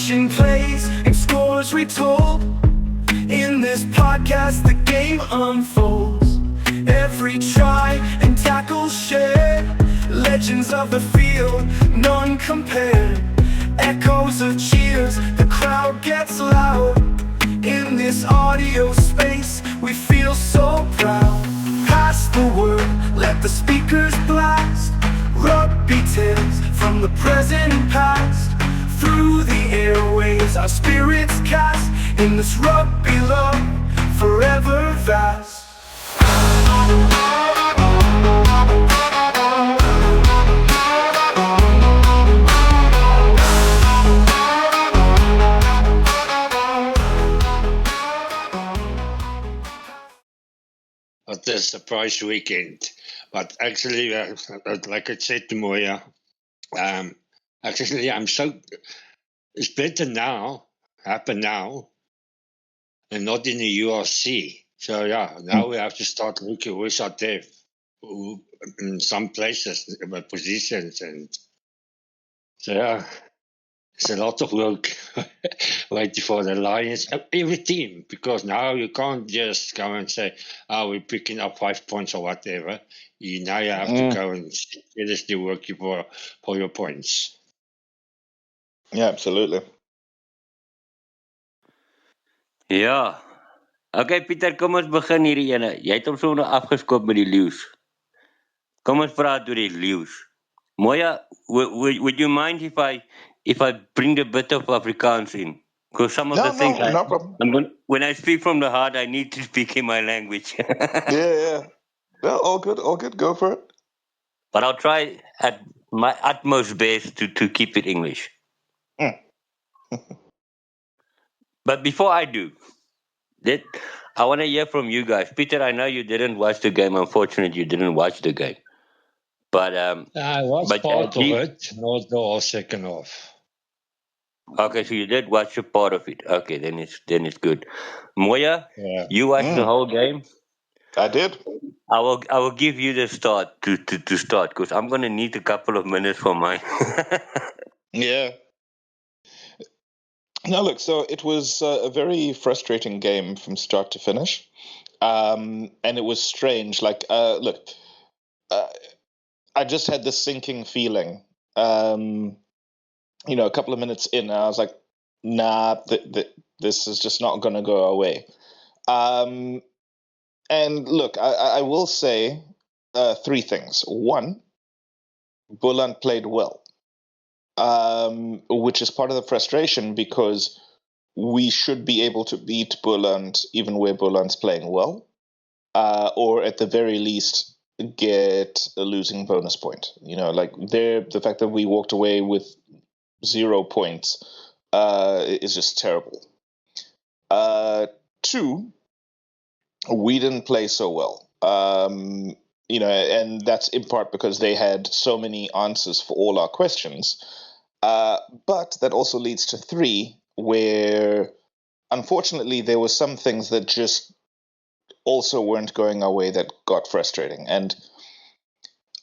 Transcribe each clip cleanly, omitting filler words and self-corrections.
watching plays and scores retold. In this podcast the game unfolds. Every try and tackle shared. Legends of the field, none compared. Echoes of cheers, the crowd gets loud. In this audio space, we feel so proud. Pass the word, let the speakers blast. Rugby tales from the present and past. Through the airwaves, our spirits cast. In this rugby love, forever vast. It is a prize weekend, but actually, like I said to Moya, actually, it's better now, happen now, and not in the URC. So yeah, now we have to start looking who's out there, in some places, positions, and so yeah. It's a lot of work waiting for the Lions, every team, because now you can't just go and say, oh, we're picking up 5 points or whatever. Now you have to go and seriously work for your points. Yeah, absolutely. Ja. Okay, Pieter, kom ons begin hierdie ene. Jy het hom so nou afgeskop met die leeu's. Kom ons praat oor die leeu's. Moya, would you mind if I bring a bit of Afrikaans in? Because some of the things no problem. when I speak from the heart, I need to speak in my language. Yeah. Well, all good. Go for it. But I'll try at my utmost best to keep it English. But before I do, I want to hear from you guys. Peter, I know you didn't watch the game. Unfortunately, you didn't watch the game. But I watched part of it, not the whole second half. Okay, so you did watch a part of it. Okay, then it's good. Moya, you watched the whole game? I did. I will give you the start to start, because I'm gonna need a couple of minutes for mine. Yeah. Now look, so it was a very frustrating game from start to finish, and it was strange. Like, I just had this sinking feeling. A couple of minutes in, I was like, nah, this is just not going to go away. And look, I will say 3 things. 1, Boland played well, which is part of the frustration, because we should be able to beat Boland even where Boland's playing well, or at the very least get a losing bonus point. Like the fact that we walked away with 0 points is just terrible. 2, we didn't play so well. And that's in part because they had so many answers for all our questions. But that also leads to 3, where unfortunately there were some things that just also weren't going our way that got frustrating. And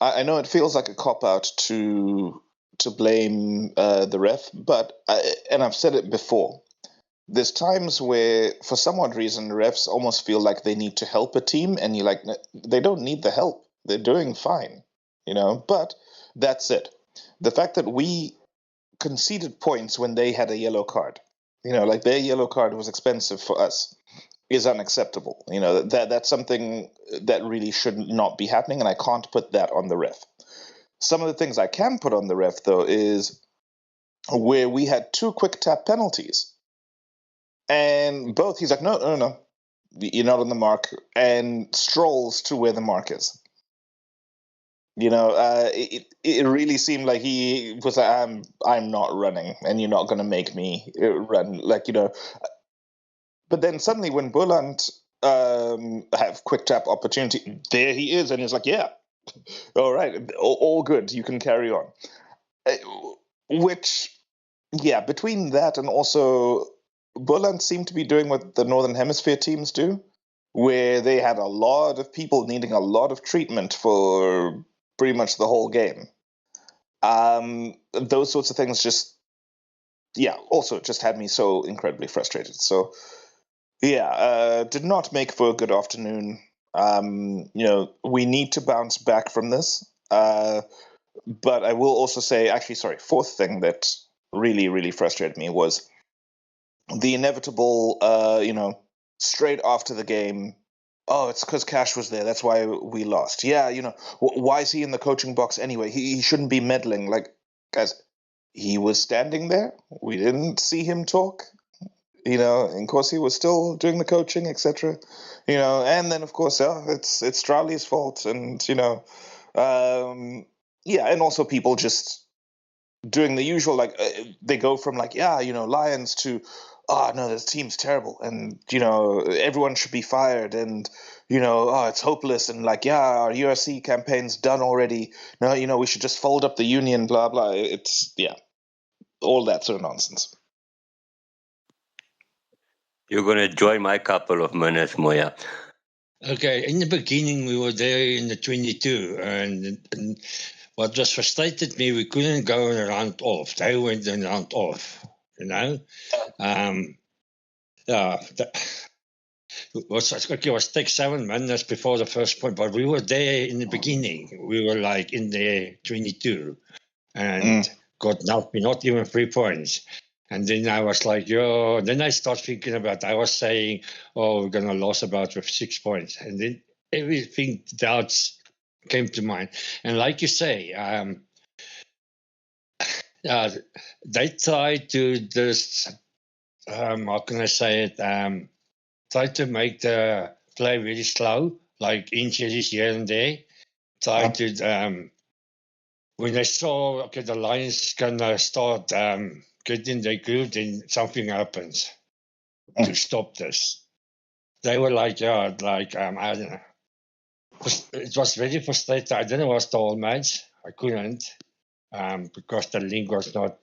I know it feels like a cop-out to blame the ref, but and I've said it before, there's times where, for some odd reason, refs almost feel like they need to help a team, and you're like, they don't need the help. They're doing fine, But that's it. The fact that we conceded points when they had a yellow card, like their yellow card was expensive for us, is unacceptable. That's something that really should not be happening, and I can't put that on the ref. Some of the things I can put on the ref, though, is where we had 2 quick tap penalties. And both, he's like, no, you're not on the mark, and strolls to where the mark is. It really seemed like he was like, I'm not running, and you're not going to make me run. But then suddenly when Boland have quick tap opportunity, there he is, and he's like, yeah, all right, all good, you can carry on. Which, between that and also Boland seemed to be doing what the Northern Hemisphere teams do, where they had a lot of people needing a lot of treatment for pretty much the whole game. Those sorts of things just yeah, also just had me so incredibly frustrated. So yeah, did not make for a good afternoon. We need to bounce back from this. But I will also say, actually, sorry, fourth thing that really, really frustrated me was the inevitable, straight after the game. Oh, it's because Cash was there. That's why we lost. Yeah, why is he in the coaching box anyway? He shouldn't be meddling. Like, guys, he was standing there. We didn't see him talk. And of course he was still doing the coaching, etc. And then of course, it's Charlie's fault, and yeah, and also people just doing the usual, like they go from like, yeah, Lions to, oh no, this team's terrible, and everyone should be fired, and oh, it's hopeless, and like, yeah, our USC campaign's done already. No, we should just fold up the union, blah blah. It's, yeah, all that sort of nonsense. You're going to enjoy my couple of minutes, Moya. Okay, in the beginning, we were there in the 22, and what just frustrated me, we couldn't go a round off. They went a round off, Yeah, it was take 7 minutes before the first point, but we were there in the beginning. We were like in the 22 and got not even 3 points. And then I was like, then I start thinking about, I was saying, oh, we're going to lose about with 6 points. And then everything doubts came to mind. And like you say, they tried to just, how can I say it, try to make the play really slow, like inches here and there. Try to, when they saw, okay, the Lions going to start getting their groove, then something happens to stop this. They were like, I don't know. It was very frustrating. I didn't watch the whole match. I couldn't because the link was not,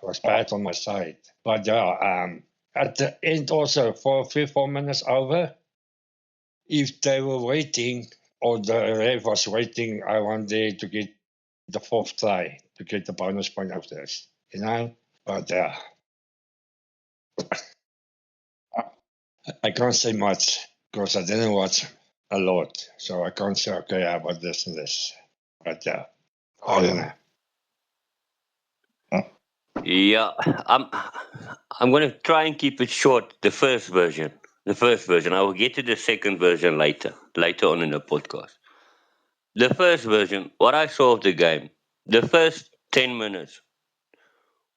was bad on my side. But at the end also, for 3-4 minutes over, if they were waiting or the ref was waiting, I wanted to get the fourth try to get the bonus point of this, But I can't say much because I didn't watch a lot, so I can't say, okay, how about this and this. But I don't know. Yeah, I'm going to try and keep it short. The first version. I will get to the second version later on in the podcast. The first version, what I saw of the game, the first 10 minutes,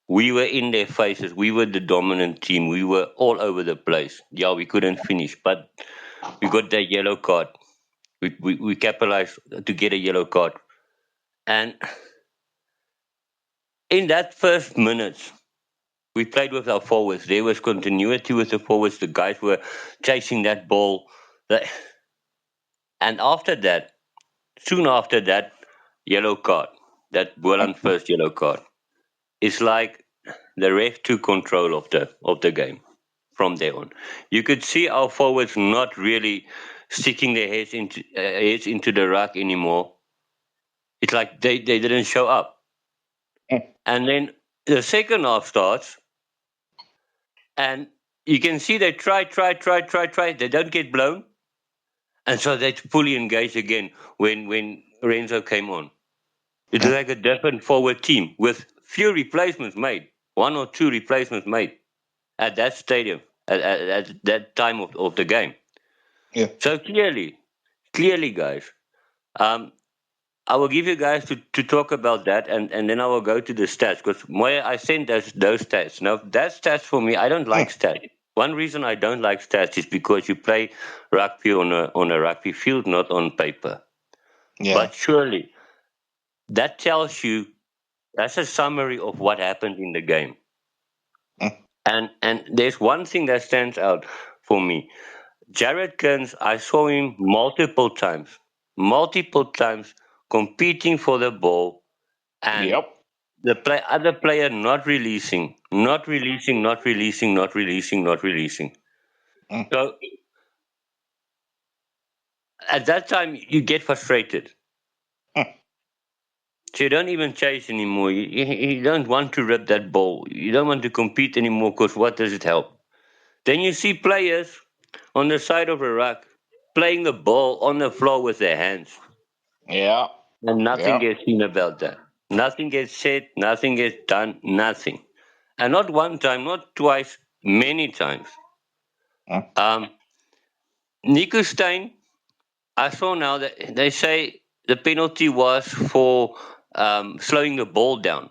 we were in their faces. We were the dominant team. We were all over the place. Yeah, we couldn't finish, but we got that yellow card. We capitalized to get a yellow card. And in that first minutes, we played with our forwards. There was continuity with the forwards. The guys were chasing that ball. And after that, soon after that yellow card, that Boland first yellow card, it's like the ref took control of the game from there on. You could see our forwards not really sticking their heads into the ruck anymore. It's like they didn't show up. And then the second half starts, and you can see they try. They don't get blown. And so they fully engaged again when Renzo came on. It was like a different forward team with few replacements made, 1 or 2 replacements made at that stadium, at that time of the game. Yeah. So clearly, guys, I will give you guys to talk about that, and then I will go to the stats, because Moya, I sent those stats. Now, that stats for me, I don't like stats. One reason I don't like stats is because you play rugby on a rugby field, not on paper. Yeah. But surely, that tells you, that's a summary of what happened in the game. And there's one thing that stands out for me. Jared Kearns, I saw him multiple times competing for the ball, and Yep. the other player not releasing. So at that time, you get frustrated. So you don't even chase anymore. You don't want to rip that ball. You don't want to compete anymore because what does it help? Then you see players on the side of a ruck playing the ball on the floor with their hands. Yeah. And nothing Yeah. gets seen about that. Nothing gets said, nothing gets done, nothing. And not one time, not twice, many times. Mm. Nico Stein, I saw now that they say the penalty was for slowing the ball down.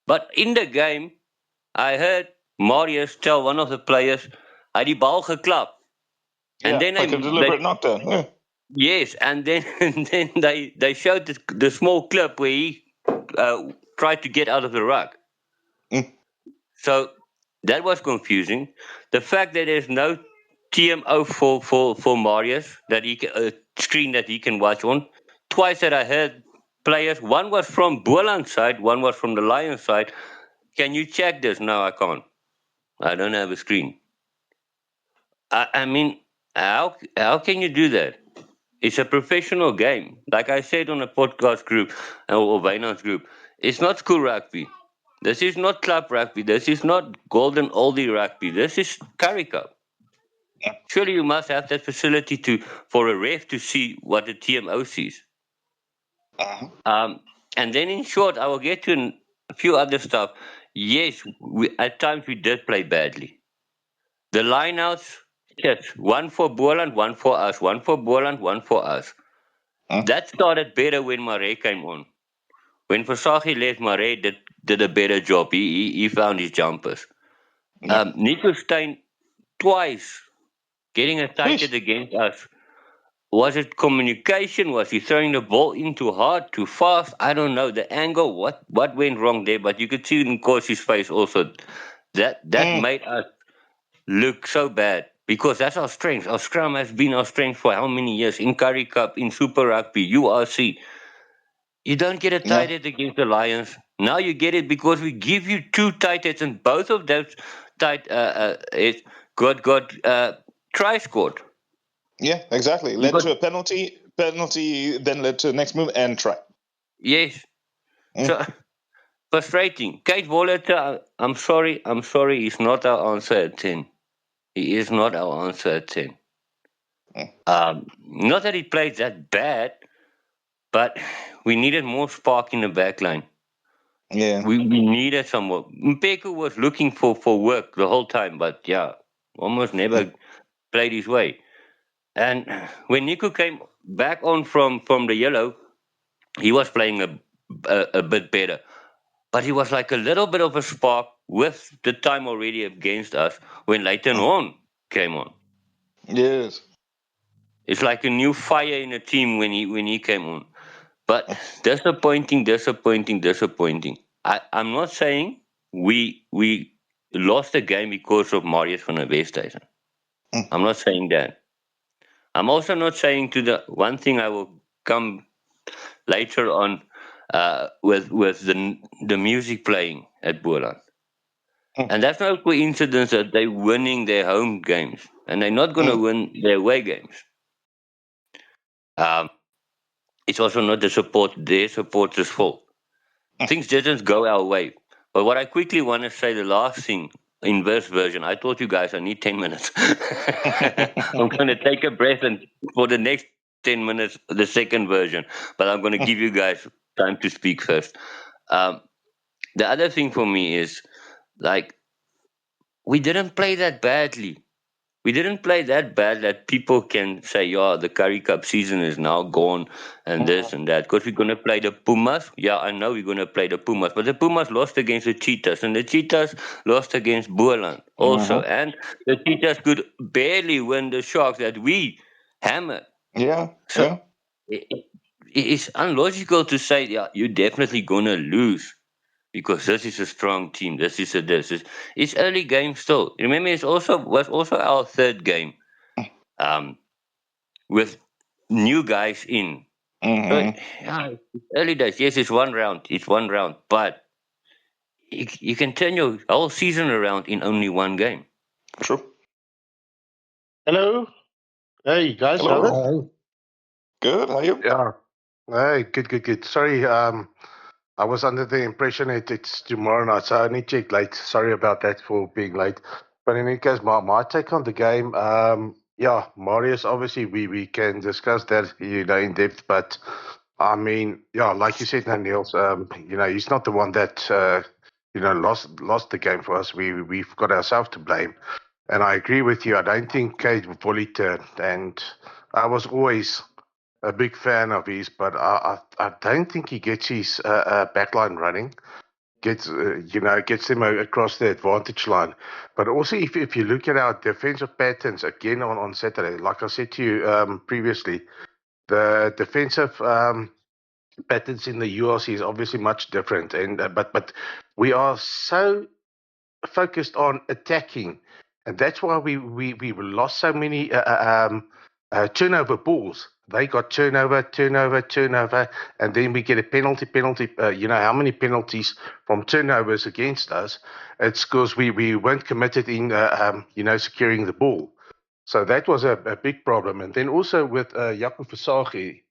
But in the game, I heard Marius tell one of the players, hy die bal geklap. And Yeah, then like a deliberate knockdown. Yeah. yes, and then and then they showed the small clip where he tried to get out of the ruck. Mm. So that was confusing. The fact that there's no TMO for Marius that he can, screen that he can watch on. Twice that I heard players. One was from Boland's side, one was from the Lions side. Can you check this? No, I can't. I don't have a screen. I mean, how can you do that? It's a professional game. Like I said on a podcast group or Wynand's group, it's not school rugby. This is not club rugby. This is not golden oldie rugby. This is Curry Cup. Surely you must have that facility for a ref to see what the TMO sees. And then in short, I will get to a few other stuff. Yes, at times we did play badly. The lineouts, yes, one for Boland, one for us, one for Boland, one for us. That started better when Murray came on. When Versaghi left, Murray did a better job. He found his jumpers. Yeah. Nico Stein twice getting a tight hit against us. Was it communication? Was he throwing the ball in too hard, too fast? I don't know. The angle, what went wrong there? But you could see in Corsi's face also. That made us look so bad because that's our strength. Our scrum has been our strength for how many years? In Curry Cup, in Super Rugby, URC. You don't get a tight hit against the Lions. Now you get it because we give you two tight hits, and both of those tight hits got try scored. Yeah, exactly. Led to a penalty, then led to the next move and try. Yes. So frustrating. Kate Wollerter, I'm sorry, he's not our answer at 10. He is not our answer at 10. Not that he plays that bad, but we needed more spark in the back line. Yeah. We needed some work. Mpeko was looking for work the whole time, but yeah, almost never played his way. And when Nico came back on from the yellow, he was playing a bit better. But he was like a little bit of a spark with the time already against us when Leighton on came on. Yes. It's like a new fire in the team when he came on. But disappointing. I'm not saying we lost the game because of Marius van der Westhuizen. I'm not saying that. I'm also not saying to the one thing I will come later on with the music playing at Boland. And that's no coincidence that they're winning their home games and they're not going to win their away games. It's also not their supporters' fault. Things didn't go our way. But what I quickly want to say, the last thing, inverse version, I told you guys I need 10 minutes. I'm going to take a breath and for the next 10 minutes, the second version. But I'm going to give you guys time to speak first. The other thing for me is, like, we didn't play that badly. We didn't play that bad that people can say, yeah, the Curry Cup season is now gone and this and that. Because we're going to play the Pumas. Yeah, I know we're going to play the Pumas. But the Pumas lost against the Cheetahs. And the Cheetahs lost against Boland also. And the Cheetahs could barely win the Sharks that we hammered. Yeah. So it's unlogical to say, yeah, you're definitely going to lose. Because this is a strong team. It's early game still. Remember, was also our third game, with new guys in. So, yeah, it's early days. Yes, it's one round, but you can turn your whole season around in only one game. True. Hello. Hey guys, Hello. how's it? Good. How are you? Yeah. Hey, good. Sorry, I was under the impression it's tomorrow night, so I only checked late. Sorry about that for being late. But in any case, my take on the game, yeah, Marius, obviously we can discuss that, in depth, but I mean, yeah, like you said, Niels, he's not the one that, lost the game for us. We've got ourselves to blame. And I agree with you. I don't think Cade fully turned. And I was always a big fan of his, but I don't think he gets his backline running. Gets them across the advantage line. But also, if you look at our defensive patterns again on Saturday, like I said to you previously, the defensive patterns in the URC is obviously much different. And but we are so focused on attacking, and that's why we lost so many turnover balls. They got turnover, and then we get a penalty. How many penalties from turnovers against us? It's because we weren't committed in securing the ball. So that was a big problem. And then also with Jaco Versage,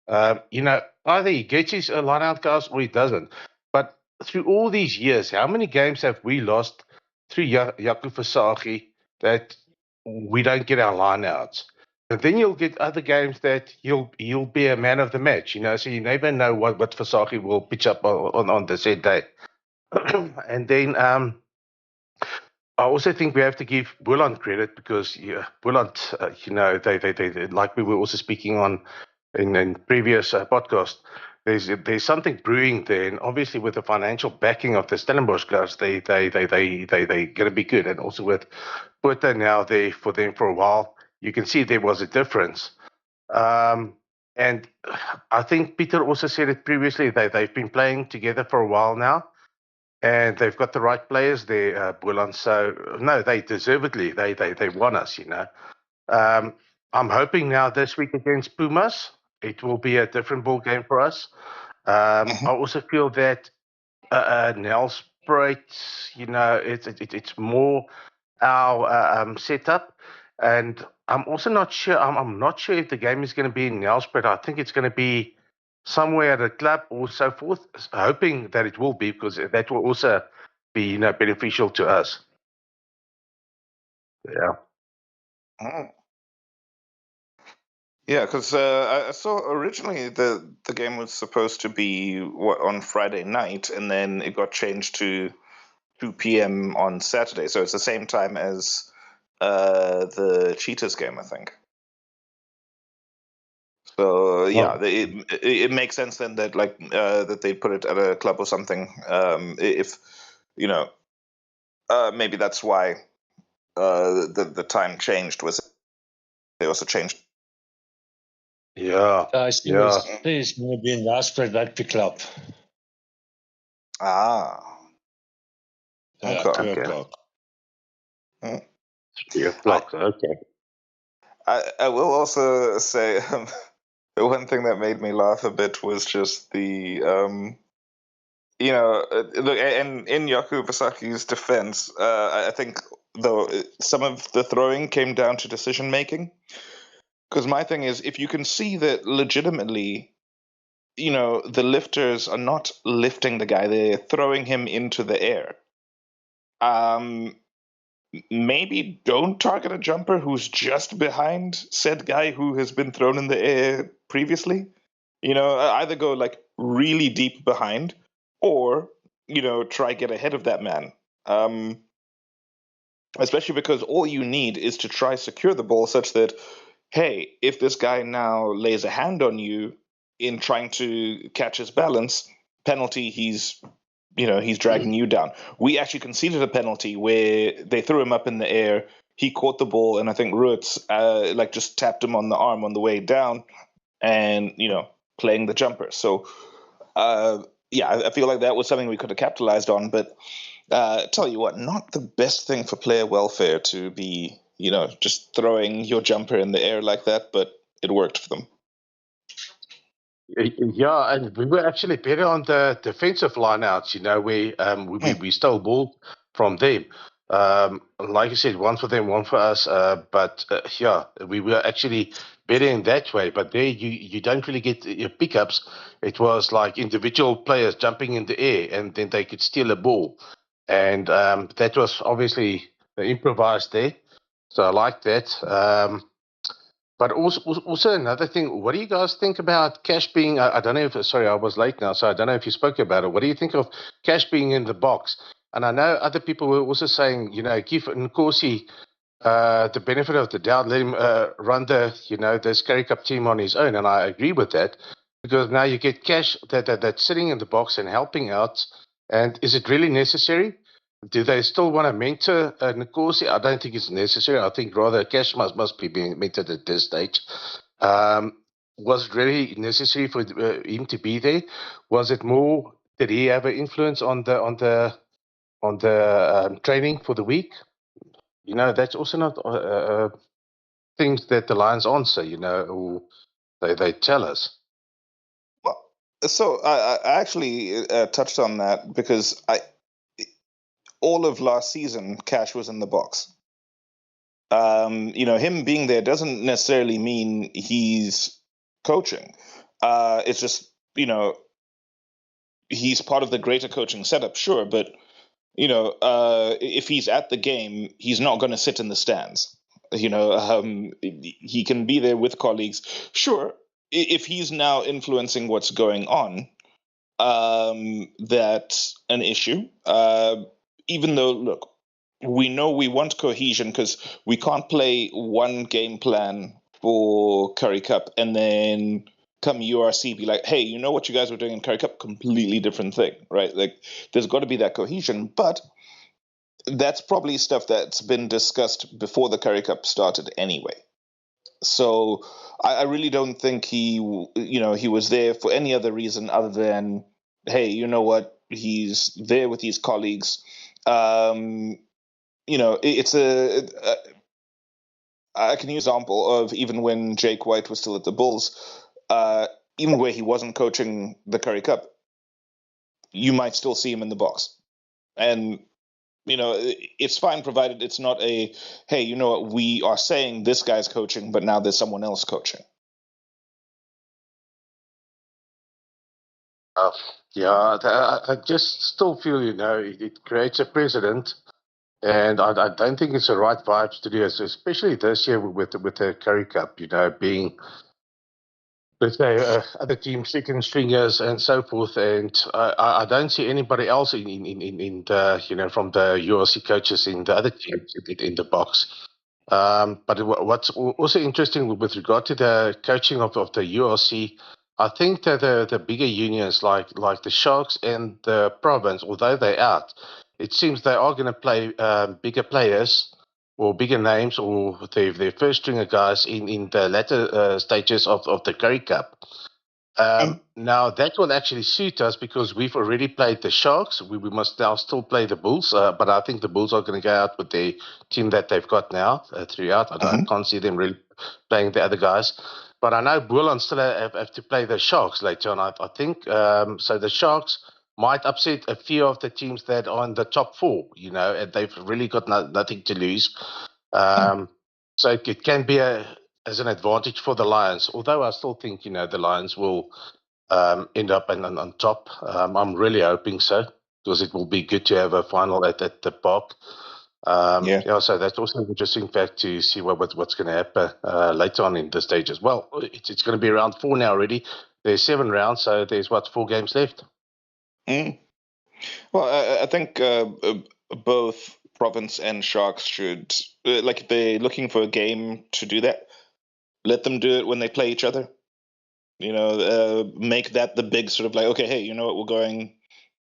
either he gets his line-out guys or he doesn't. But through all these years, how many games have we lost through Jaco Versage that we don't get our line-outs? And then you'll get other games that he'll be a man of the match, so you never know what Versage will pitch up on the said day. And then I also think we have to give Brul credit because Brul, they like we were also speaking on in previous podcast. There's something brewing there, and obviously with the financial backing of the Stellenbosch guys, they going to be good, and also with Puerto now there for them for a while, you can see there was a difference. And I think Peter also said it previously. They've been playing together for a while now. And they've got the right players there, Brul. So no, they deservedly they won us. I'm hoping now this week against Pumas, it will be a different ball game for us. I also feel that Nelspruit, it's more our setup, and I'm also not sure. I'm not sure if the game is going to be in Nelspruit. I think it's going to be somewhere at a club or so forth. Hoping that it will be, because that will also be beneficial to us. Yeah. Oh. Yeah, because I saw originally the game was supposed to be on Friday night, and then it got changed to 2 p.m. on Saturday. So it's the same time as the Cheetahs game, I think. So yeah, it makes sense then that that they put it at a club or something. If maybe that's why the time changed. Was they also changed? Yeah. I think it's going to be in Nelspruit Rugby Club. Ah. Yeah, Okay. 2 o'clock. 3 o'clock. Okay. I will also say the one thing that made me laugh a bit was just the look, and in Jaco Versace's defense, I think though some of the throwing came down to decision making. Because my thing is, if you can see that legitimately, the lifters are not lifting the guy, they're throwing him into the air. Maybe don't target a jumper who's just behind said guy who has been thrown in the air previously. Either go really deep behind, or try get ahead of that man. Especially because all you need is to try secure the ball such that, hey, if this guy now lays a hand on you in trying to catch his balance, penalty, he's dragging you down. We actually conceded a penalty where they threw him up in the air. He caught the ball, and I think Ruiz just tapped him on the arm on the way down, and playing the jumper. So I feel like that was something we could have capitalized on. But tell you what, not the best thing for player welfare to be just throwing your jumper in the air like that. But it worked for them. Yeah, and we were actually better on the defensive lineouts. We stole ball from them. Like I said, one for them, one for us. But yeah, we were actually better in that way. But there, you don't really get your pickups. It was like individual players jumping in the air, and then they could steal a ball, and that was obviously improvised there. So I like that. But also another thing, what do you guys think about cash being? I don't know if, sorry, I was late now, so I don't know if you spoke about it. What do you think of cash being in the box? And I know other people were also saying, give Nkosi the benefit of the doubt, let him run the Curry Cup team on his own. And I agree with that, because now you get cash that's sitting in the box and helping out. And is it really necessary? Do they still want to mentor Nkosi? I don't think it's necessary. I think rather cash must be being mentored at this stage. Was it really necessary for him to be there? Was it more? Did he have an influence on the training for the week? That's also not things that the Lions answer. Or they tell us. Well, so I actually touched on that because all of last season, Cash was in the box. Him being there doesn't necessarily mean he's coaching. It's just, he's part of the greater coaching setup, sure, but if he's at the game, he's not going to sit in the stands. He can be there with colleagues. Sure, if he's now influencing what's going on, that's an issue. Even though, look, we know we want cohesion because we can't play one game plan for Curry Cup and then come URC be like, hey, you know what you guys were doing in Curry Cup? Completely different thing, right? Like, there's got to be that cohesion, but that's probably stuff that's been discussed before the Curry Cup started anyway. So I really don't think he was there for any other reason other than, hey, you know what? He's there with his colleagues. It's I can use an example of even when Jake White was still at the Bulls, even where he wasn't coaching the Curry Cup, you might still see him in the box. And, it's fine provided it's not a, hey, you know what, we are saying this guy's coaching, but now there's someone else coaching. Yeah, I just still feel, it creates a precedent. And I don't think it's the right vibes to do, especially this year with the Curry Cup, being, let's say, other teams, second stringers and so forth. And I don't see anybody else in the, from the URC coaches in the other teams in the box. But what's also interesting with regard to the coaching of the URC, I think that the bigger unions like the Sharks and the Province, although they're out, it seems they are going to play bigger players or bigger names or their first stringer guys in the latter stages of the Curry Cup. Now that will actually suit us because we've already played the Sharks. We must now still play the Bulls, but I think the Bulls are going to go out with the team that they've got now throughout. I can't see them really playing the other guys. But I know Brul still have to play the Sharks later on, I think. So the Sharks might upset a few of the teams that are in the top four, and they've really got nothing to lose. So it can be as an advantage for the Lions, although I still think, the Lions will end up on top. I'm really hoping so, because it will be good to have a final at the park. So that's also an interesting fact to see what's going to happen later on in the stage as well. It's going to be round 4 now already. There's 7 rounds, so there's 4 games left. Well, I think both Province and Sharks should, if they're looking for a game to do that, let them do it when they play each other. Make that the big sort of like, okay, hey, you know what, we're going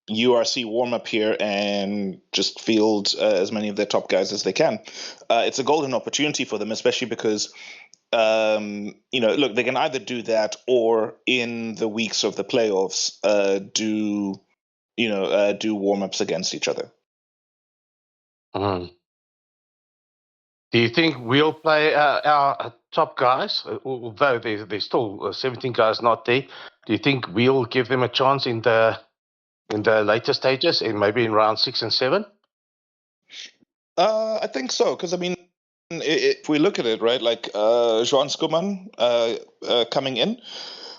URC warm-up here and just field as many of their top guys as they can. It's a golden opportunity for them, especially because, look, they can either do that or in the weeks of the playoffs do warm-ups against each other. Do you think we'll play our top guys, although there's still 17 guys not there? Do you think we'll give them a chance in the later stages, and maybe in round 6 and 7? I think so, because I mean, if we look at it, right, like Joan Skuman coming in,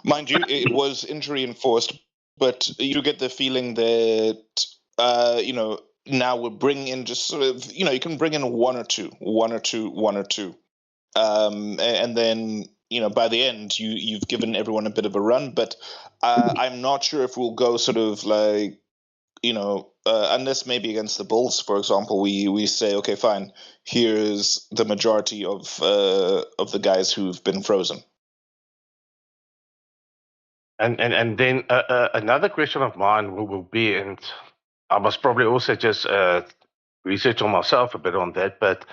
mind you, it was injury enforced, but you get the feeling that now we're bringing in just sort of you can bring in one or two, and then by the end you've given everyone a bit of a run, but I'm not sure if we'll go sort of like unless maybe against the Bulls, for example, we say, okay, fine, here's the majority of the guys who've been frozen. And then another question of mine will be, and I must probably also just research on myself a bit on that, but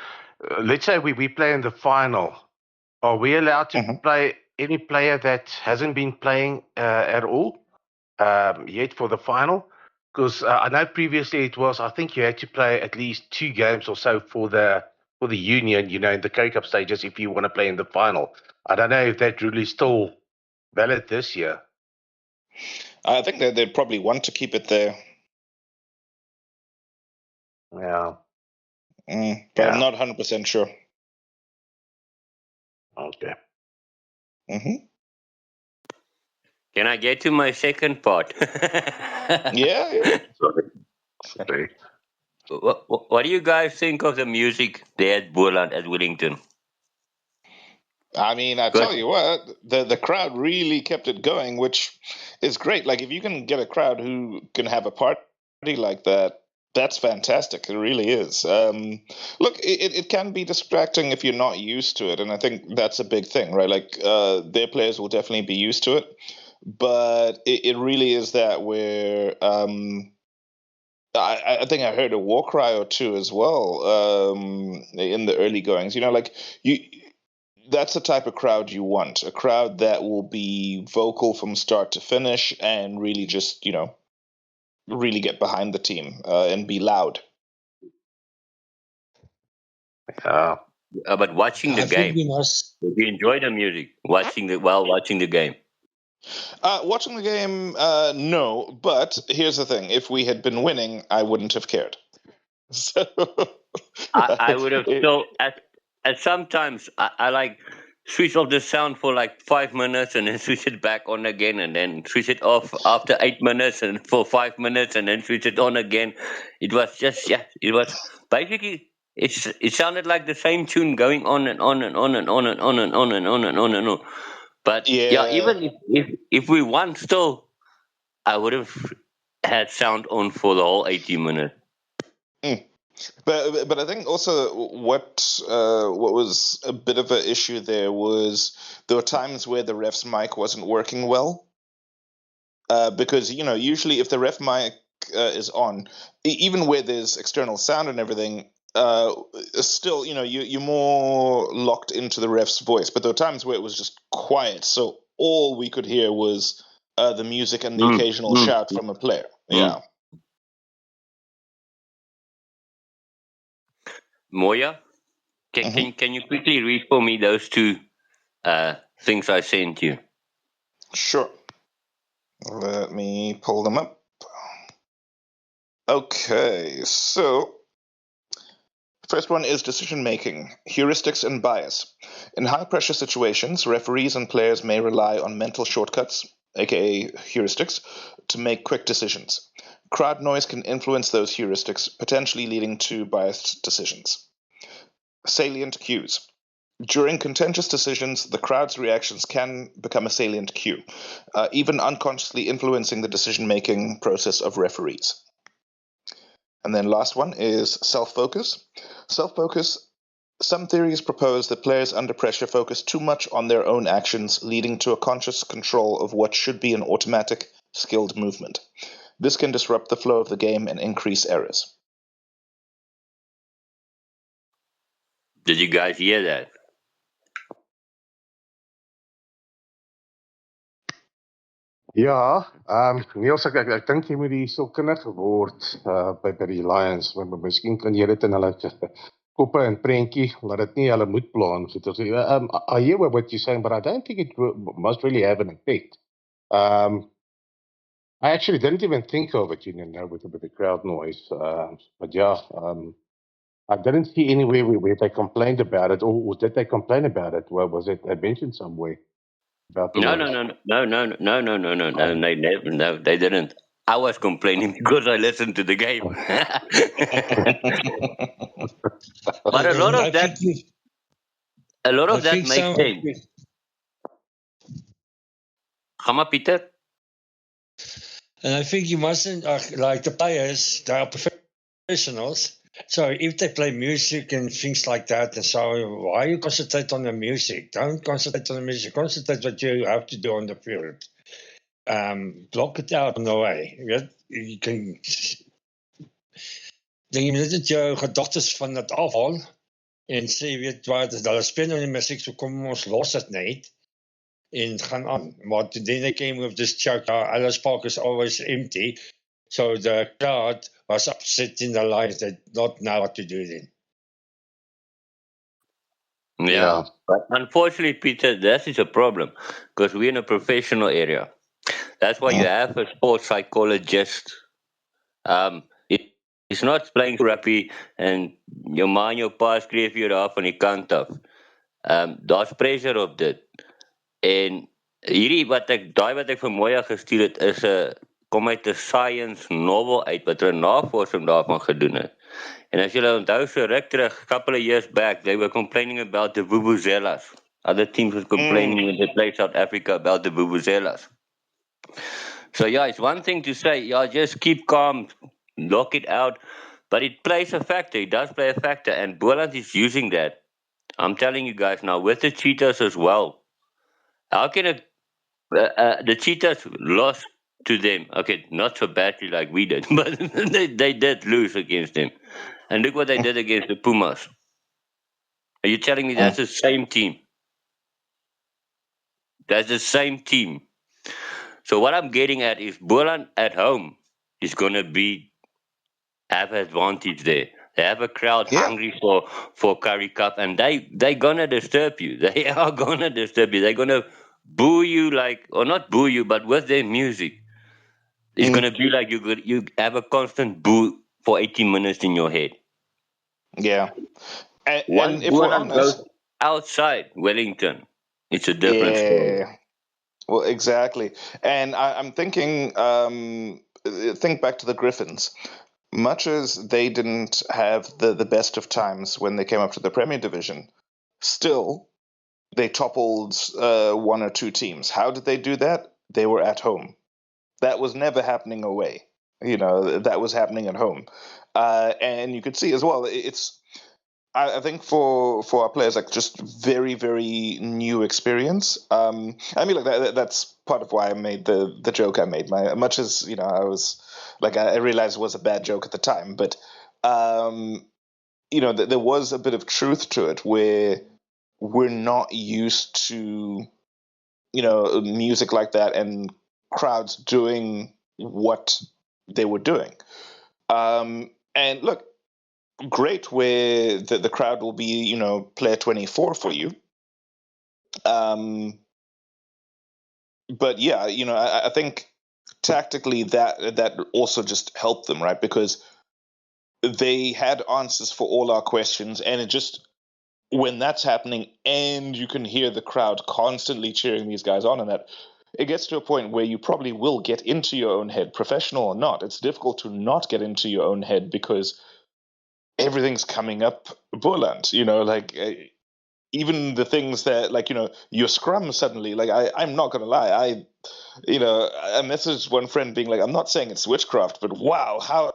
let's say we play in the final. Are we allowed to play any player that hasn't been playing at all yet for the final? Because I know previously it was, I think you had to play at least 2 games or so for the union, in the K-Cup stages if you want to play in the final. I don't know if that rule is still valid this year. I think that they'd probably want to keep it there. Yeah. But I'm not 100% sure. Okay. Can I get to my second part? Yeah. Sorry. What do you guys think of the music there at Boland at Wellington? I mean, I tell you what, the crowd really kept it going, which is great. Like, if you can get a crowd who can have a party like that, that's fantastic. It really is. Look, it can be distracting if you're not used to it, and I think that's a big thing, right? Like, their players will definitely be used to it, but it really is that where I think I heard a war cry or two as well in the early goings. That's the type of crowd you want, a crowd that will be vocal from start to finish and really just, really get behind the team and be loud. But watching the game, did you enjoy the music while watching the game? Watching the game, no. But here's the thing: if we had been winning, I wouldn't have cared. So I would have still at sometimes I like switch off the sound for like 5 minutes and then switch it back on again and then switch it off after 8 minutes and for 5 minutes and then switch it on again. It was just it was basically it sounded like the same tune going on and on and on and on and on and on and on and on and on. But even if we won still, I would have had sound on for the whole 80 minutes. But I think also what was a bit of an issue there was there were times where the ref's mic wasn't working well, because usually if the ref mic is on, even where there's external sound and everything, still you're more locked into the ref's voice. But there were times where it was just quiet, so all we could hear was the music and the occasional shout from a player. Yeah. Moya, can you quickly read for me those 2 things I sent you? Sure. Let me pull them up. Okay, so first one is decision making, heuristics and bias. In high pressure situations, referees and players may rely on mental shortcuts, aka heuristics, to make quick decisions. Crowd noise can influence those heuristics, potentially leading to biased decisions. Salient cues. During contentious decisions, the crowd's reactions can become a salient cue, even unconsciously influencing the decision-making process of referees. And then last one is self-focus. Self-focus. Some theories propose that players under pressure focus too much on their own actions, leading to a conscious control of what should be an automatic, skilled movement. This can disrupt the flow of the game and increase errors. Did you guys hear that? Ja, Niels, ek dink jy moet die sielkundig word by die Lions, want miskien kan jy dit in hulle koppe en prentjie, laat dit nie hulle moed plaan. I hear what you're saying, but I don't think it must really have an effect. I actually didn't even think of it, with the crowd noise. But yeah, I didn't see anywhere where they complained about it, or did they complain about it? Well, was it mentioned somewhere about the No, noise? no, no, no, no, no, no, no, no, no, they never, no, they didn't. I was complaining because I listened to the game. But a lot I of that, think a lot I of that think makes some sense. Come on, Peter. and I think you mustn't like the players. They are professionals. So if they play music and things like that, and so why you concentrate on the music? Don't concentrate on the music. Concentrate what you have to do on the field. Block it out on the way. Je kan dan jy moet net jou gedagtes van dit afhaal en sê weet wat hulle speel nou die musiek, so kom ons los dit net en gaan aan. Maar then they came with this joke, Alice Park is always empty. So the crowd was upset in the life that not know what to do then. Yeah. But unfortunately, Peter, that is a problem because we're in a professional area. That's why you have a sports psychologist. It's not playing rugby and jou ma en jou pa skryf jou daar van die kant af. Daar's pressure op dit. En hierdie wat ek vir Moya gestuur het is 'n kom uit 'n science novel uit wat 'n navorsing daarvan gedoen het. And as you onthou so ruk terug, a couple of years back, they were complaining about the vuvuzelas. Other teams were complaining when they played South Africa about the vuvuzelas. So yeah, it's one thing to say, yeah, just keep calm, lock it out, but it plays a factor. It does play a factor, and Boland is using that. I'm telling you guys now, with the Cheetahs as well. How can the Cheetahs lost to them? Okay, not so badly like we did, but they did lose against them. And look what they did against the Pumas. Are you telling me that's the same team? That's the same team. So what I'm getting at is Boland at home is going to have advantage there. They have a crowd hungry for Curry Cup, and they're going to disturb you. They are going to disturb you. They're going to boo you or not boo you, but with their music. It's going to be like you have a constant boo for 18 minutes in your head. Yeah. Once if we're Boland honest, goes outside Wellington, it's a different story. Well, exactly. And I'm thinking, think back to the Griffins. Much as they didn't have the best of times when they came up to the Premier Division, still they toppled one or two teams. How did they do that? They were at home. That was never happening away. That was happening at home. And you could see as well, I think for our players, like just very, very new experience. I mean, like that's part of why I made the joke I made. Much as I was like, I realized it was a bad joke at the time, but there was a bit of truth to it where we're not used to music like that and crowds doing what they were doing. And look. Great where the crowd will be, player 24 for you. But yeah, I think tactically that also just helped them, right? Because they had answers for all our questions, and it just when that's happening and you can hear the crowd constantly cheering these guys on, and that it gets to a point where you probably will get into your own head, professional or not. It's difficult to not get into your own head because everything's coming up Boland, even the things that, like, your scrum suddenly, like, I'm not going to lie. I messaged one friend being like, I'm not saying it's witchcraft, but wow, how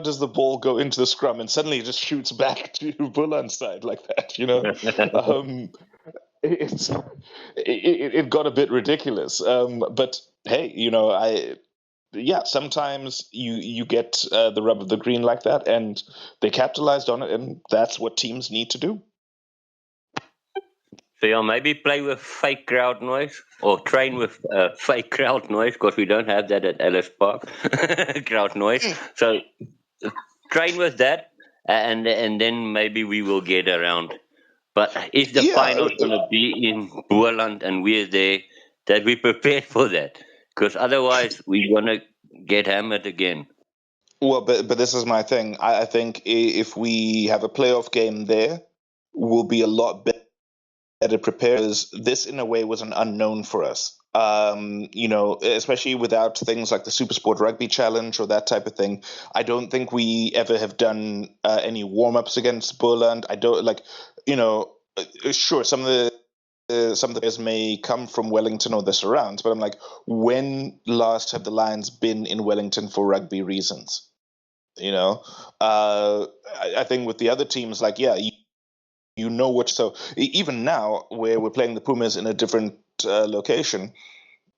does the ball go into the scrum and suddenly it just shoots back to Boland's side like that, it got a bit ridiculous. But hey, sometimes you get the rub of the green like that, and they capitalized on it, and that's what teams need to do. So yeah, maybe play with fake crowd noise or train with fake crowd noise because we don't have that at Ellis Park, crowd noise. So train with that, and then maybe we will get around. But if the final's going to be in Boland and we're there, that we prepare for that. Because otherwise we're going to get hammered again. Well, but this is my thing. I think if we have a playoff game there, we'll be a lot better prepared. Because this, in a way, was an unknown for us. Especially without things like the Supersport Rugby Challenge or that type of thing. I don't think we ever have done any warm-ups against Boland. I don't sure, some of the players may come from Wellington or the surrounds, but I'm like, when last have the Lions been in Wellington for rugby reasons? I think with the other teams, like, yeah, you know what. So even now, where we're playing the Pumas in a different location,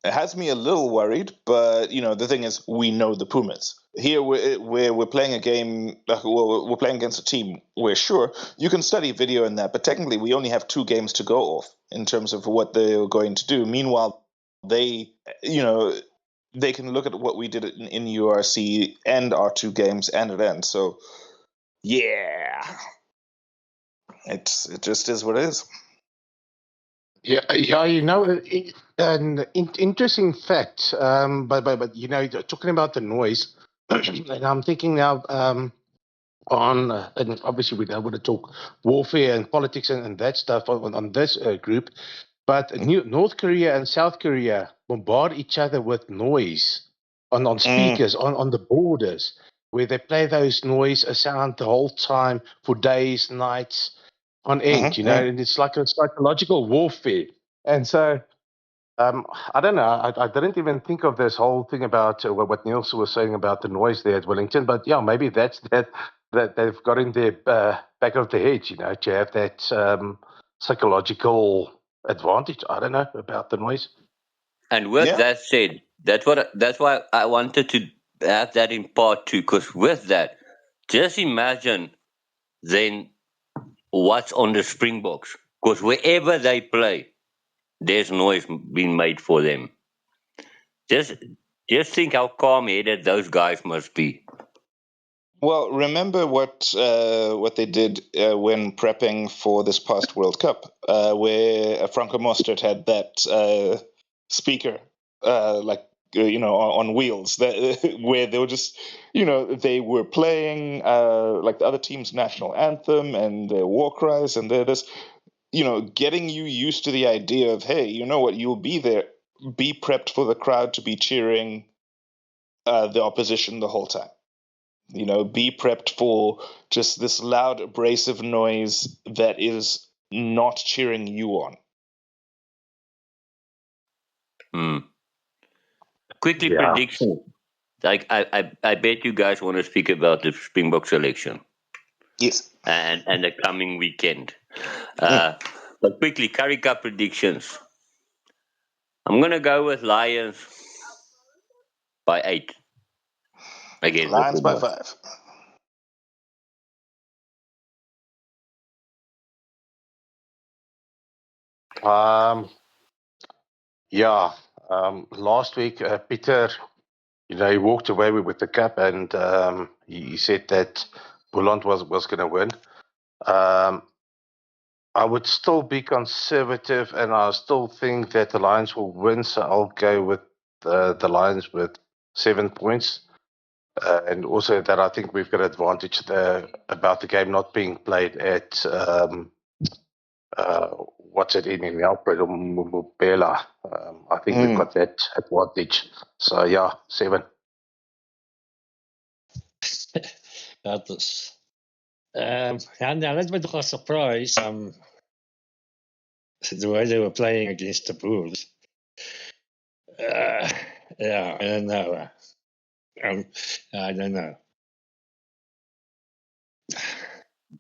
it has me a little worried. But the thing is, we know the Pumas. Here, we're playing a game. We're playing against a team where, sure, you can study video in that, but technically, we only have 2 games to go off in terms of what they're going to do. Meanwhile, they can look at what we did in URC and our 2 games and it ends. So, yeah, it just is what it is. Yeah, an interesting fact. But talking about the noise, and I'm thinking now on, and obviously we don't want to talk warfare and politics and that stuff on this group, but North Korea and South Korea bombard each other with noise on speakers on the borders, where they play those noise sound the whole time for days, nights on end, and it's like a psychological warfare. And so, I don't know. I didn't even think of this whole thing about what Nielsen was saying about the noise there at Wellington. But yeah, maybe that's that they've got in their back of the head, to have that psychological advantage. I don't know about the noise. And with that said, that's why I wanted to have that in part 2, because with that, just imagine then what's on the Springboks, because wherever they play, there's noise being made for them. Just think how calm-headed those guys must be. Well, remember what they did when prepping for this past World Cup, where Franco Mostert had that speaker, on wheels, where they were just, they were playing like the other team's national anthem and their war cries and this, getting you used to the idea of, hey, you know what, you'll be there, be prepped for the crowd to be cheering the opposition the whole time. Be prepped for just this loud, abrasive noise that is not cheering you on. Quickly, prediction. Like I bet you guys want to speak about the Springbok selection. Yes. And the coming weekend. But quickly, Currie Cup predictions. I'm gonna go with Lions by 8. Again, Lions by 5. Last week, Peter, he walked away with the cup, and he said that Boland was going to win. I would still be conservative, and I still think that the Lions will win, so I'll go with the Lions with 7 points. And also that I think we've got advantage there about the game not being played at in Alfred or Mubela. I think we've got that advantage. So yeah, 7. Dat is. That was a surprise. The way they were playing against the Bruls. I don't know. I don't know.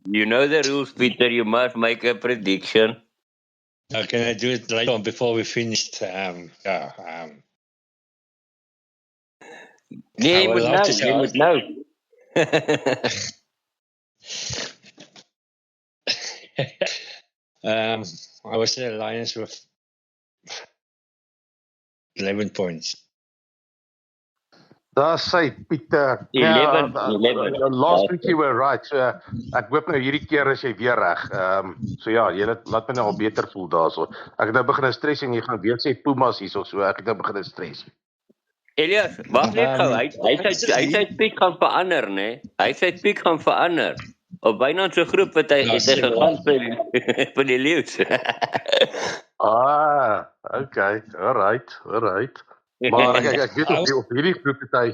You know the rules, Peter. You must make a prediction. Can I do it later on before we finished? Nee, you would know. You would know. I would say the Lions with 11 points. Daar sê Pieter. 11. Last week you were right. So ek hoop nou hierdie keer is jy weer reg. So ja, jy laat my nou al beter voel daarso. Ek het nou begin stres en jy gaan weer sê Pumas hierso, so ek het nou begin stres. Elias, wag net gou. Hy sy piek gaan verander, né? Hy sy piek gaan verander. Op byna so groep wat hy het hy gegaan vir die leeu's. Okay, alright. Maar ek weet op hierdie groep het hy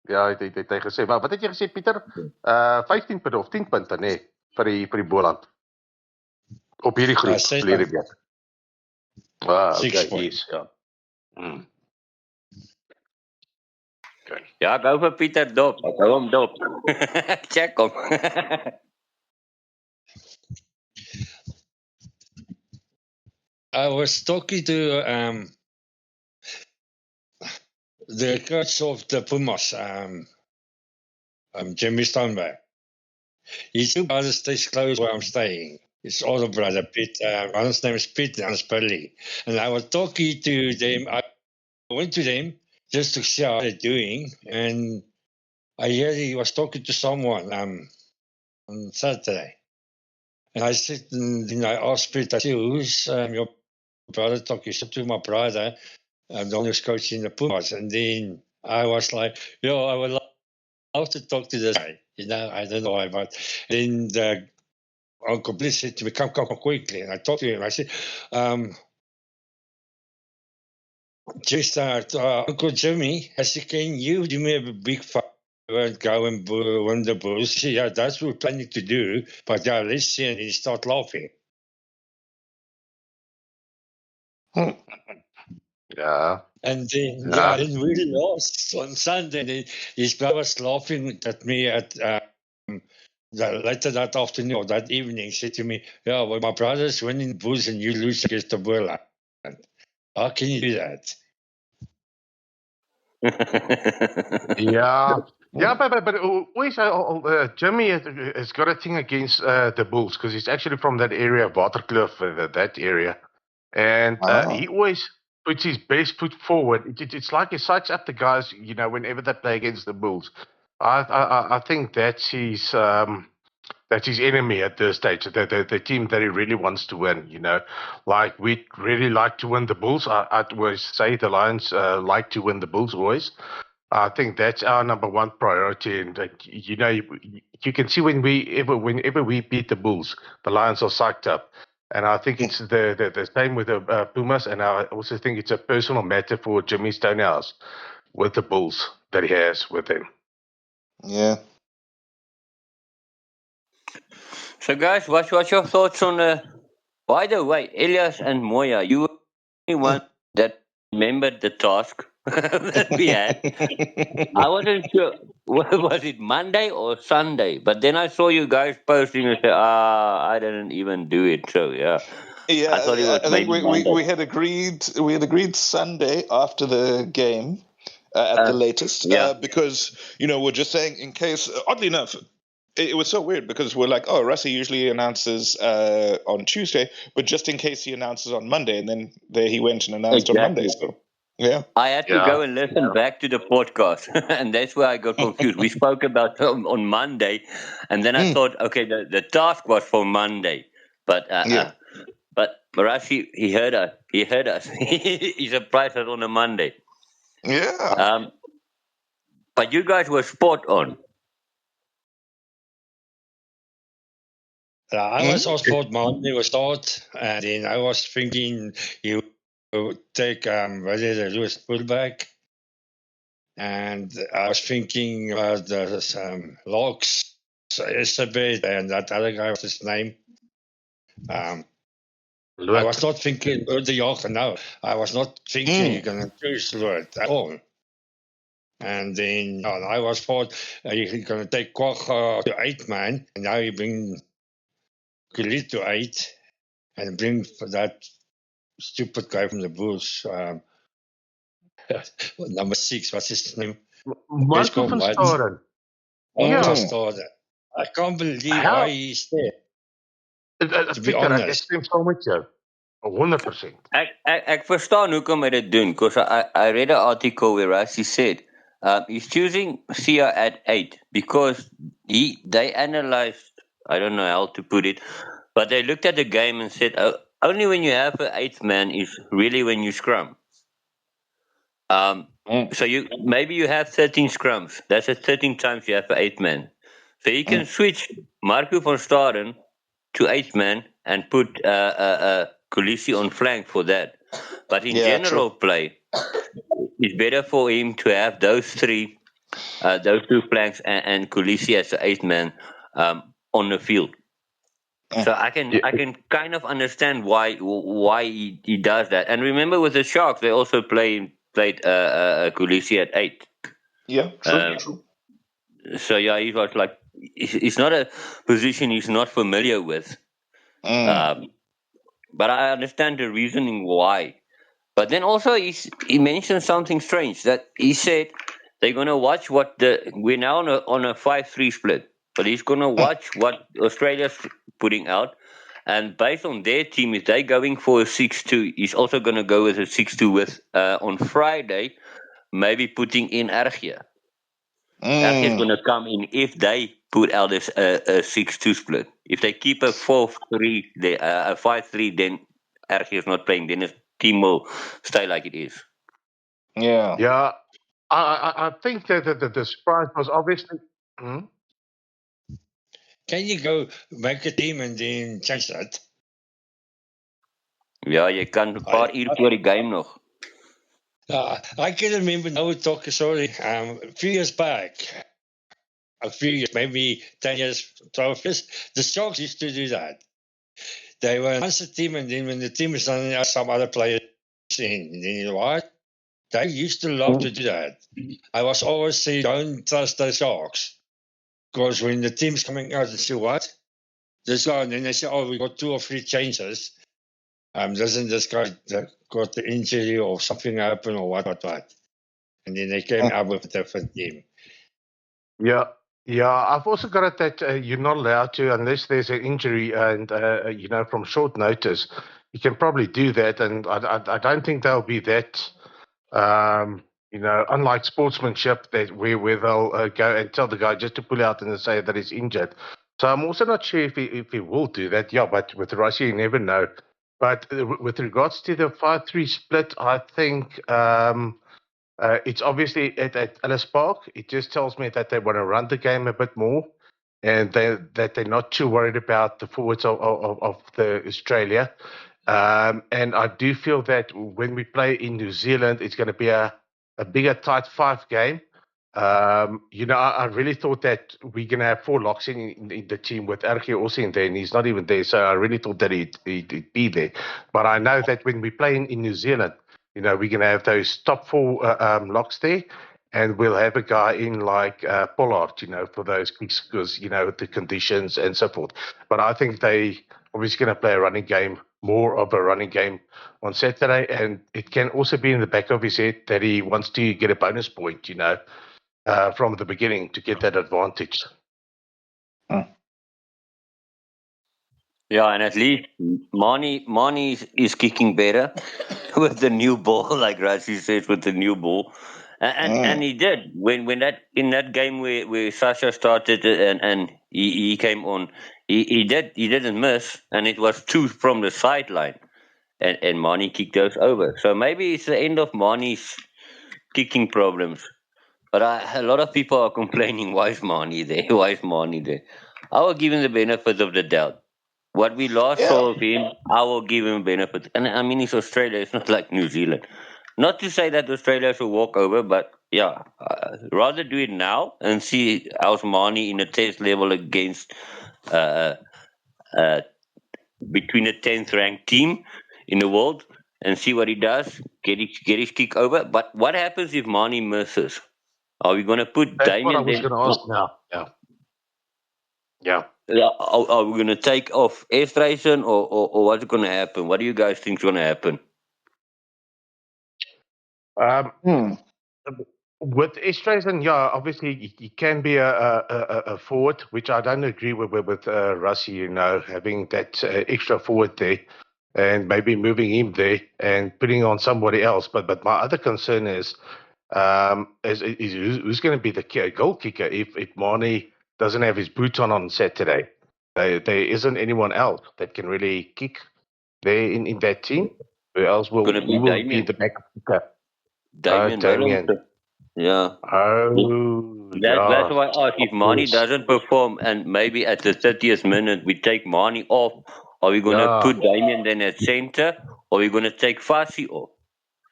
het hy gesê, maar wat het jy gesê Pieter? 15 punte of 10 punte nê vir die Boland. Op hierdie groep verlede week. Okay, yes, ja. Okay. Ja, gou vir Pieter dop. Hou hom dop. Check hom. I was talking to the coach of the Pumas, Jimmy Stoneberg. His two brothers stay close where I'm staying. His older brother, Pete. One of his name is Pete and Spurley. And I was talking to them. I went to them just to see how they're doing. And I heard he was talking to someone on Saturday. And I said, and I asked Pete, I said, who's your brother talking? He said, to my brother. I'm the only coach in the Pumas. And then I was like, I would love to talk to this guy. I don't know why, but then the Uncle Bliss said to me, come quickly. And I talked to him. I said, Uncle Jimmy, I said, can you do me a big favor and go and win the Bulls? He said, yeah, that's what we're planning to do. But let's see. And he started laughing. Yeah. And then, then we lost on Sunday. And his brother was laughing at me at later that afternoon or that evening. He said to me, well, my brother's winning Bulls and you lose against the Boland. How can you do that? Yeah, but always Jimmy has got a thing against the Bulls because he's actually from that area, Waterkloof, that area. And he always puts his best foot forward. It's like he psychs up the guys, whenever they play against the Bulls. I think that's his enemy at this stage. The team that he really wants to win. Like we'd really like to win the Bulls. I'd always say the Lions like to win the Bulls always. I think that's our number one priority, and you can see whenever we beat the Bulls, the Lions are psyched up. And I think it's the same with the Pumas, and I also think it's a personal matter for Jimmy Stonehouse with the Bulls that he has with him. Yeah. So guys, what's your thoughts on by the way, Elias and Moya, you were the only one that remembered the task that we had. I wasn't sure, was it Monday or Sunday? But then I saw you guys posting and said, I didn't even do it. So yeah. Yeah, I thought it was I think maybe we had agreed Sunday after the game at the latest. yeah. Because, we're just saying in case, oddly enough, it was so weird because we're like, oh, Rusty usually announces on Tuesday, but just in case he announces on Monday, and then there he went and announced on Monday. So, yeah. I had to go and listen back to the podcast, and that's where I got confused. We spoke about on Monday, and then I thought, okay, the task was for Monday, but but Rusty, he heard us. He surprised us on a Monday. Yeah. But you guys were spot on. I was also Monday was start, and then I was thinking you would take Lewis pullback, and I was thinking about the Locks, Elizabeth, and that other guy, what's his name? I was not thinking the Jochen. No, I was not thinking you're going to choose Lord at all. And then I was thought you're going to take Koch to 8 man, and now you bring Kulit to 8 and bring for that stupid guy from the Bulls, number 6, what's his name? Marco van Staden. I can't believe why he's there. To be honest. Ek stem saam met jou. 100%. Ek verstaan hoekom hy dit doen, because I read an article where Rusty said he's choosing Sia at 8 because they analyzed, I don't know how to put it, but they looked at the game and said only when you have an 8th man is really when you scrum. So maybe you have 13 scrums. That's 13 times you have an 8-man. So you can switch Marco van Staden to 8-man and put Kulisi on flank for that. But in Yeah, general true. play, it's better for him to have those those two flanks and Kulisi as an 8-man on the field. So I can kind of understand why he does that. And remember, with the Sharks, they also played Kulisi at 8. Yeah, true, true. So yeah, he was like, it's not a position he's not familiar with. But I understand the reasoning why. But then also he mentioned something strange, that he said they're gonna watch we're now on a 5-3 split, but he's gonna watch what Australia's putting out, and based on their team, if they're going for a 6-2, he's also gonna go with a 6-2 with on Friday, maybe putting in Argia. Argia is gonna come in if they put out a 6-2 split. If they keep a 4-3, a 5-3, then Argia is not playing. Then his team will stay like it is. Yeah. Yeah, I think that the surprise was obviously. Hmm? Can you go make a team and then change that? Ja, jy kan 'n paar uur voor die game nog. I can remember now we talk, sorry, a few years back, a few years, maybe 10 years, 12 years, the Sharks used to do that. They were once a team, and then when the team is done, some other players in. Then you know what? They used to love to do that. I was always saying, don't trust the Sharks. Because when the team's coming out and say, what? This guy, and then they say, oh, we got 2 or 3 changes. Doesn't this guy got the injury or something happen or what? And then they came out with a different team. Yeah, I've also got it that you're not allowed to, unless there's an injury and from short notice. You can probably do that, and I don't think they'll be that. Unlike sportsmanship, that where they'll go and tell the guy just to pull out and say that he's injured. So I'm also not sure if he will do that. Yeah, but with Russia, you never know. But with regards to the 5-3 split, I think it's obviously at Ellis Park. It just tells me that they want to run the game a bit more, and that they're not too worried about the forwards of the Australia. And I do feel that when we play in New Zealand, it's going to be a bigger tight 5 game. I really thought that we're going to have 4 locks in the team with Ergie also in there, and he's not even there. So I really thought that he'd be there. But I know that when we play in New Zealand, we're going to have those top 4 locks there, and we'll have a guy in like Pollard, for those kicks because, the conditions and so forth. But I think they obviously going to play a running game, more of a running game on Saturday, and it can also be in the back of his head that he wants to get a bonus point, from the beginning to get that advantage. Yeah, and at least Mani is kicking better with the new ball, like Rashi says, with the new ball. And he did when that in that game where Sasha started and he came on, he didn't miss, and it was 2 from the sideline, and Mani kicked those over. So maybe it's the end of Mani's kicking problems. But a lot of people are complaining, why is Mani there? Why is Mani there? I will give him the benefit of the doubt. What we last saw of him, I will give him benefit. And I mean, it's Australia. It's not like New Zealand. Not to say that Australia should walk over, but yeah, rather do it now and see how's Mani in a test level against between a 10th ranked team in the world and see what he does, get his kick over. But what happens if Mani misses? Are we going to put That's Damien what I was then? going to ask now. Yeah. Are we going to take off Estrason or what's going to happen? What do you guys think is going to happen? With Estrason, yeah, obviously he can be a forward, which I don't agree with Rassi, having that extra forward there and maybe moving him there and putting on somebody else. But my other concern is who's going to be the goal kicker if Mane doesn't have his boots on Saturday. There isn't anyone else that can really kick there in that team. Who else will be the backup kicker? Damien Damien. Williams. Yeah. Oh, That's yeah. why I asked if Of Mani course. doesn't perform and maybe at the 30th minute we take Mani off, are we going to Yeah. put Damien then at center or are we going to take Fassi off?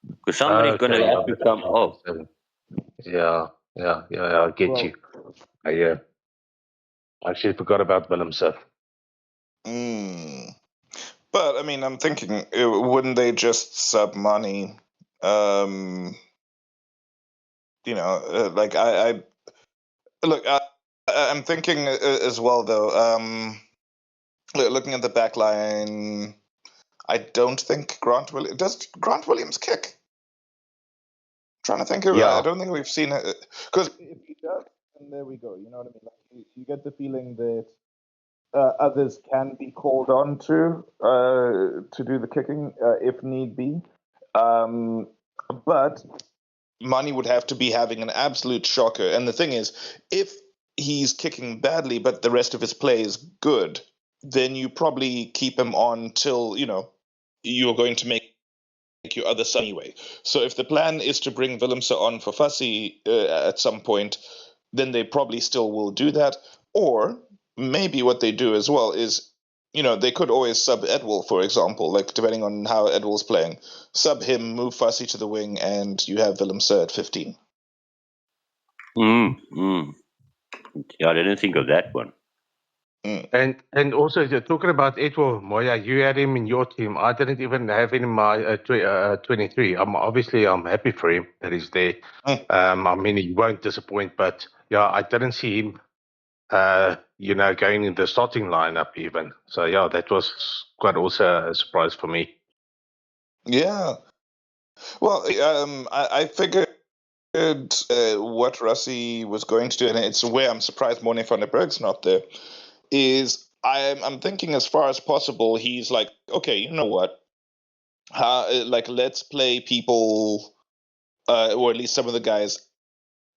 Because somebody's going to Okay. have to come off. Yeah. I get Well, you. I actually forgot about Willem, sir. But I mean, I'm thinking, wouldn't they just sub Mani? Like I look. I'm thinking as well, though. Looking at the back line, I don't think does Grant Williams kick. Trying to think of, I Yeah. don't think we've seen it because if he does, then there we go. You know what I mean? Like you get the feeling that others can be called on to do the kicking if need be. But Mani would have to be having an absolute shocker. And the thing is, if he's kicking badly, but the rest of his play is good, then you probably keep him on till you're going to make your other sub anyway. So if the plan is to bring Willemse on for Fassi at some point, then they probably still will do that. Or maybe what they do as well is, they could always sub Edwell, for example, like depending on how Edwell's playing. Sub him, move Fassi to the wing, and you have Willemse at 15. Yeah, I didn't think of that one. And also, you're talking about Edward Moya, you had him in your team. I didn't even have him in my 23. I'm happy for him that he's there. I mean, he won't disappoint, but yeah, I didn't see him, going in the starting lineup even. So yeah, that was quite also a surprise for me. Yeah. Well, I figured what Rassie was going to do, and it's where I'm surprised Moni van der Berg's not there, is I'm thinking as far as possible, he's like, okay, you know what? Let's play people, or at least some of the guys,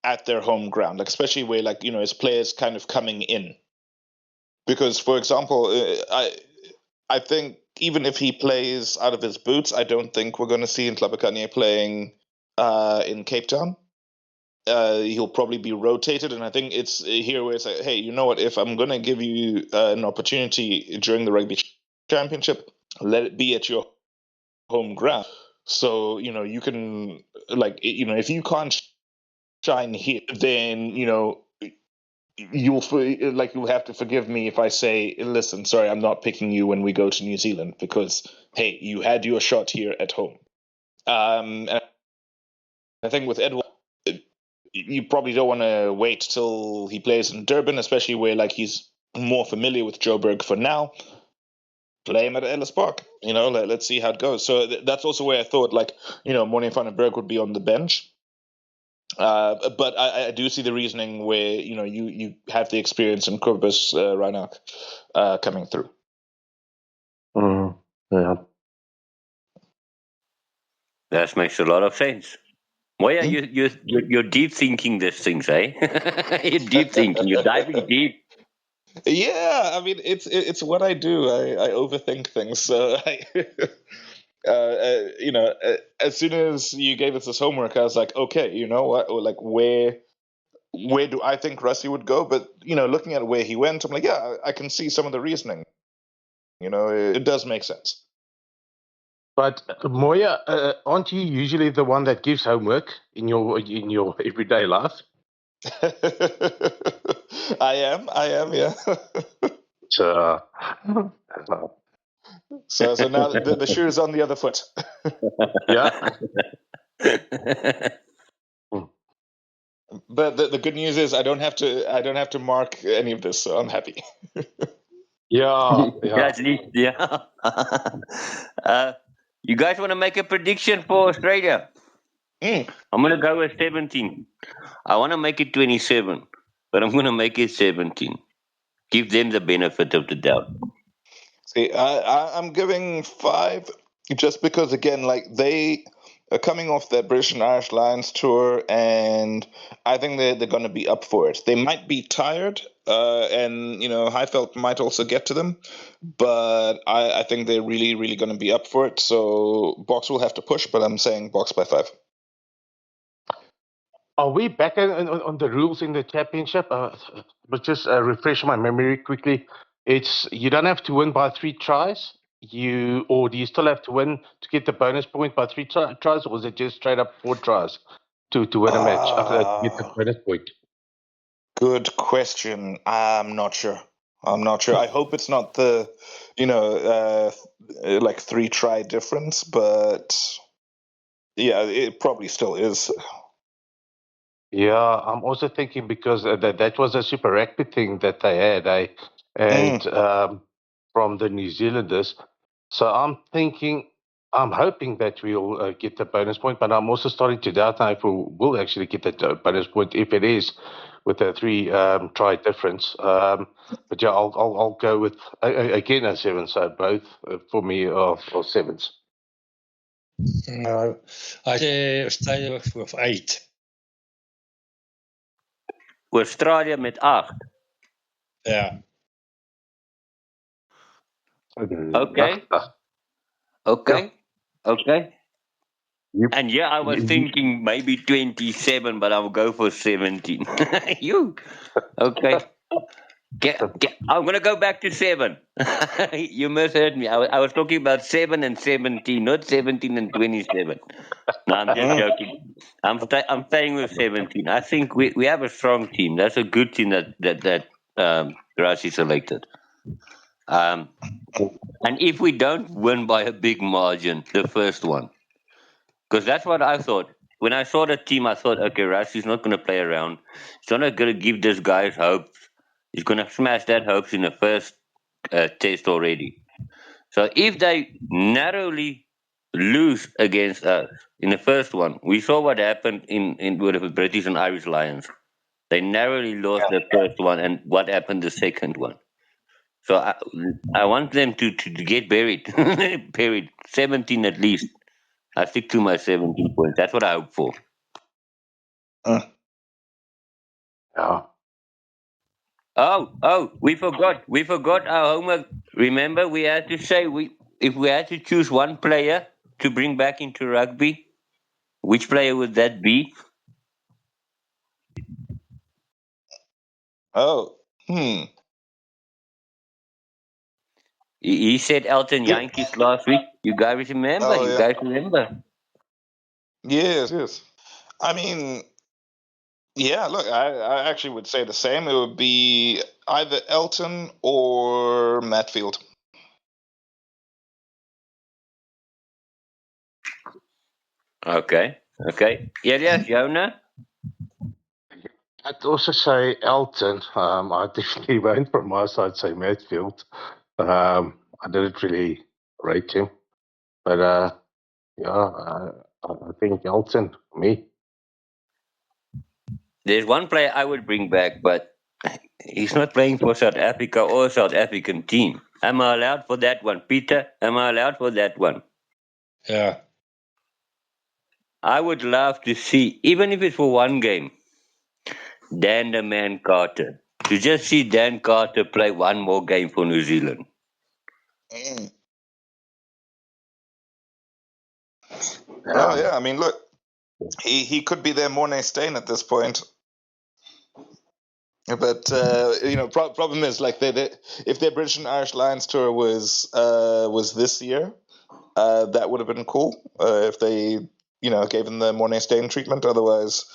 at their home ground, like especially where his players kind of coming in. Because, for example, I think even if he plays out of his boots, I don't think we're going to see Ntlabakanye playing in Cape Town. He'll probably be rotated, and I think it's here where it's like, hey, you know what? If I'm going to give you an opportunity during the rugby championship, let it be at your home ground. So you can if you can't shine here, then you'll have to forgive me if I say, listen, sorry, I'm not picking you when we go to New Zealand because hey, you had your shot here at home. And I think with Edward, you probably don't want to wait till he plays in Durban, especially where he's more familiar with Joburg for now. Play him at Ellis Park, let's see how it goes. So that's also where I thought Moni van der Berg would be on the bench. But I do see the reasoning where you have the experience in Kobus Reinach coming through. Yeah. That makes a lot of sense. Moya, you're deep thinking these things, eh? You're deep thinking. You're diving deep. Yeah, I mean it's what I do. I overthink things. So as soon as you gave us this homework, I was like, okay, you know what? Or where do I think Rassie would go? But looking at where he went, I'm like, yeah, I can see some of the reasoning. It does make sense. But Moya, aren't you usually the one that gives homework in your everyday life? I am, yeah. So, so now the shoe is on the other foot. yeah. But the good news is I don't have to mark any of this, so I'm happy. Yeah. At least, yeah. You guys want to make a prediction for Australia? I'm going to go with 17. I want to make it 27, but I'm going to make it 17. Give them the benefit of the doubt. See, I'm giving 5 just because, again, they are coming off their British and Irish Lions tour, and I think they're going to be up for it. They might be tired, and Highveld might also get to them, but I think they're really, really going to be up for it. So Box will have to push, but I'm saying Box by 5. Are we back on the rules in the championship? But just refresh my memory quickly. It's you don't have to win by 3 tries. Or do you still have to win to get the bonus point by 3 tries, or is it just straight up 4 tries to win a match to get the bonus point? Good question. I'm not sure. I hope it's not the, like 3 try difference, but yeah, it probably still is. Yeah, I'm also thinking because that was a Super Rugby thing that they had, and from the New Zealanders. So I'm hoping that we'll get the bonus point, but I'm also starting to doubt now if we will actually get the bonus point if it is with a 3 try difference. But yeah, I'll go with again a 7. So both for me are 7s. I stay with 8. Australië met 8. Ja. Okay. Okay. And yeah, I was thinking maybe 27, but I'll go for 17. You. Okay. I'm going to go back to 7. You misheard me. I was talking about 7 and 17, not 17 and 27. No, I'm just joking. I'm staying with 17. I think we have a strong team. That's a good team that Rassi selected. And if we don't win by a big margin, the first one, because that's what I thought. When I saw the team, I thought, okay, Rassi's not going to play around. He's not going to give this guys hopes. He's going to smash that hopes in the first test already. So if they narrowly lose against us in the first one, we saw what happened with the British and Irish Lions. They narrowly lost the first one, and what happened the second one. So I want them to get buried, buried 17 at least. I stick to my 17 points. That's what I hope for. Yeah. Oh, we forgot our homework. Remember, we had to say if we had to choose one player to bring back into rugby, which player would that be? Oh, He said Elton Yeah. Yankees last week. You guys remember? Oh, yeah. Guys remember? Yes. I mean, yeah, look, I actually would say the same. It would be either Elton or Matfield. Okay. Yeah, Jonah? I'd also say Elton. I definitely won't from my side say Matfield. I didn't really rate him. But I think Elton, me. There's one player I would bring back, but he's not playing for South Africa or South African team. Am I allowed for that one? Peter, am I allowed for that one? Yeah. I would love to see, even if it's for one game, Dan the Man Carter. To just see Dan Carter play one more game for New Zealand. Oh, yeah. I mean, look, he could be their Mornay Stain at this point. But problem is like if their British and Irish Lions tour was this year, that would have been cool if they gave him the Mornay Stain treatment. Otherwise,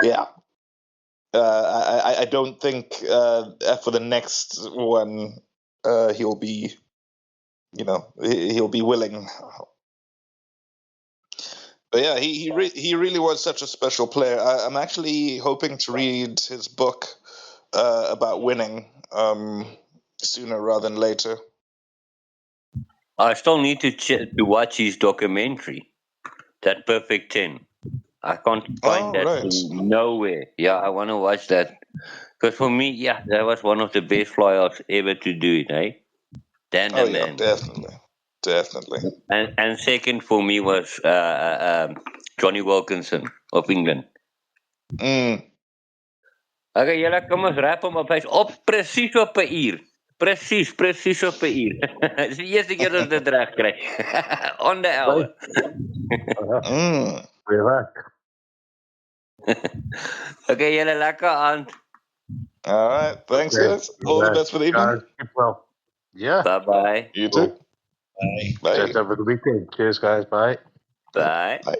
yeah, I don't think for the next one he'll be willing. But yeah, he really was such a special player. I'm actually hoping to read his book about winning sooner rather than later. I still need to watch his documentary, That Perfect 10. I can't find that thing nowhere. Yeah, I want to watch that. Because for me, yeah, that was one of the best fly-offs ever to do it, eh? Dan the Man. Definitely. And second for me was Johnny Wilkinson of England. Okay, julle, kom ons wrap hom op. Hy's op presies op 'n uur. Presies op 'n uur. Dis die eerste keer dat ons dit reg kry. On the hour. Relax. Okay, julle lekker aand. All right. Thanks, Okay. guys. All the best for the evening. Guys, keep well. Yeah. Bye-bye. You Cool. too. Bye. Just have a good weekend. Cheers, guys. Bye. Bye. Bye.